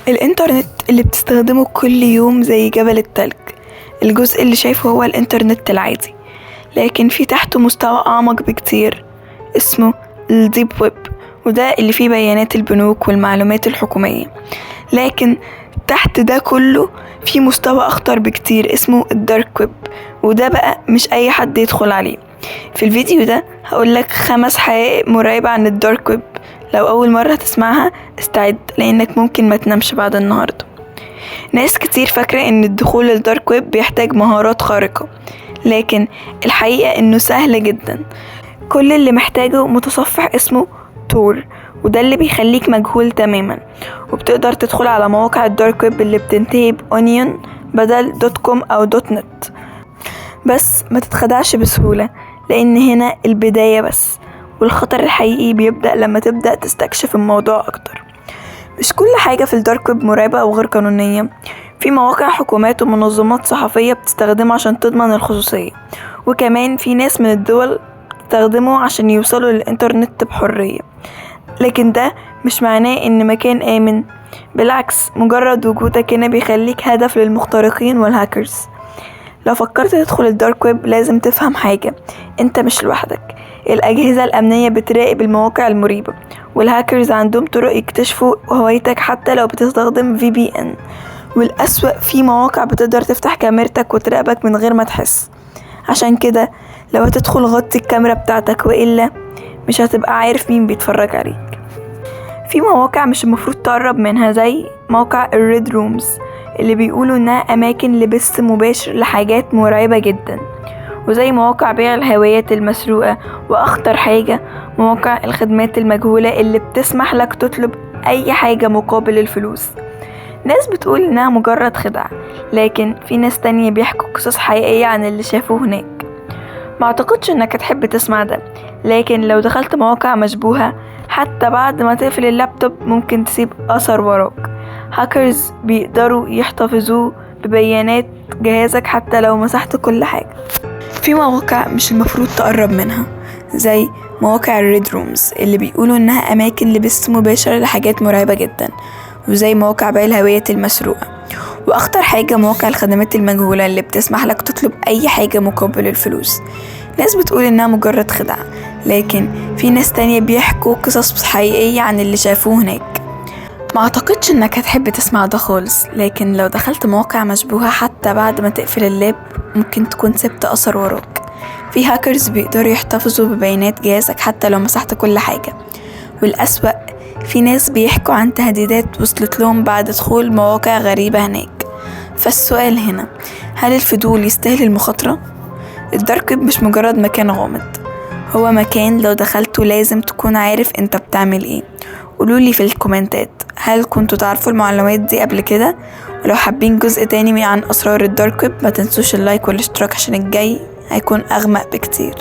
الإنترنت اللي بتستخدمه كل يوم زي جبل التلج. الجزء اللي شايفه هو الإنترنت العادي، لكن في تحته مستوى أعمق بكتير اسمه الديب ويب، وده اللي فيه بيانات البنوك والمعلومات الحكومية. لكن تحت ده كله في مستوى أخطر بكتير اسمه الدارك ويب، وده بقى مش أي حد يدخل عليه. في الفيديو ده هقولك 5 حقائق مرعبة عن الدارك ويب. لو أول مرة تسمعها استعد، لأنك ممكن ما تنامش بعد النهاردة. ناس كتير فاكرة ان الدخول للدارك ويب بيحتاج مهارات خارقة، لكن الحقيقة انه سهل جدا. كل اللي محتاجه متصفح اسمه تور، وده اللي بيخليك مجهول تماما، وبتقدر تدخل على مواقع الدارك ويب اللي بتنتهي بأونيون بدل .com أو .net. بس ما تتخدعش بسهولة، لأن هنا البداية بس، والخطر الحقيقي بيبدأ لما تبدأ تستكشف الموضوع أكتر. مش كل حاجة في الدارك ويب مرعبة أو غير قانونية. في مواقع حكومات ومنظمات صحفية بتستخدمه عشان تضمن الخصوصية، وكمان في ناس من الدول بتستخدمه عشان يوصلوا للإنترنت بحرية. لكن ده مش معناه إن مكان آمن، بالعكس، مجرد وجودك هنا بيخليك هدف للمخترقين والهاكرز. لو فكرت تدخل الدارك ويب لازم تفهم حاجة: انت مش لوحدك. الأجهزة الأمنية بتراقب المواقع المريبة، والهاكرز عندهم طرق يكتشفوا هويتك حتى لو بتستخدم VPN. والأسوأ، في مواقع بتقدر تفتح كاميرتك وتراقبك من غير ما تحس. عشان كده لو هتدخل غطي الكاميرا بتاعتك، وإلا مش هتبقى عارف مين بيتفرج عليك. في مواقع مش المفروض تقرب منها، زي موقع الريد رومز اللي بيقولوا انها اماكن لبث مباشر لحاجات مرعبة جدا، وزي مواقع بيع الهويات المسروقة. واخطر حاجة مواقع الخدمات المجهولة اللي بتسمح لك تطلب اي حاجة مقابل الفلوس. ناس بتقول انها مجرد خدعة، لكن في ناس تانية بيحكوا قصص حقيقية عن اللي شافوه هناك. ما اعتقدش انك هتحب تسمع ده، لكن لو دخلت مواقع مشبوهة حتى بعد ما تقفل اللابتوب ممكن تسيب اثر وراك. هاكرز بيقدروا يحتفظوا ببيانات جهازك حتى لو مسحت كل حاجة. في مواقع مش المفروض تقرب منها، زي مواقع الريد رومز اللي بيقولوا انها اماكن لبث مباشر لحاجات مرعبة جدا، وزي مواقع بيع الهويات المسروقة. واخطر حاجة مواقع الخدمات المجهولة اللي بتسمح لك تطلب اي حاجة مقابل الفلوس. ناس بتقول انها مجرد خدعة، لكن في ناس تانية بيحكوا قصص حقيقية عن اللي شافوه هناك. ما اعتقدش انك هتحب تسمع ده خالص، لكن لو دخلت مواقع مشبوهة حتى بعد ما تقفل اللاب ممكن تكون سبت اثر وراك. في هاكرز بيقدروا يحتفظوا ببيانات جهازك حتى لو مسحت كل حاجة. والأسوأ، في ناس بيحكوا عن تهديدات وصلت لهم بعد دخول مواقع غريبة هناك. فالسؤال هنا: هل الفضول يستاهل المخاطرة؟ الدارك ويب مش مجرد مكان غامض، هو مكان لو دخلته لازم تكون عارف انت بتعمل ايه. قولولي في الكومنتات، هل كنتوا تعرفوا المعلومات دي قبل كده؟ ولو حابين جزء تاني عن أسرار الدارك ويب ما تنسوش اللايك والاشتراك، عشان الجاي هيكون أغمق بكتير.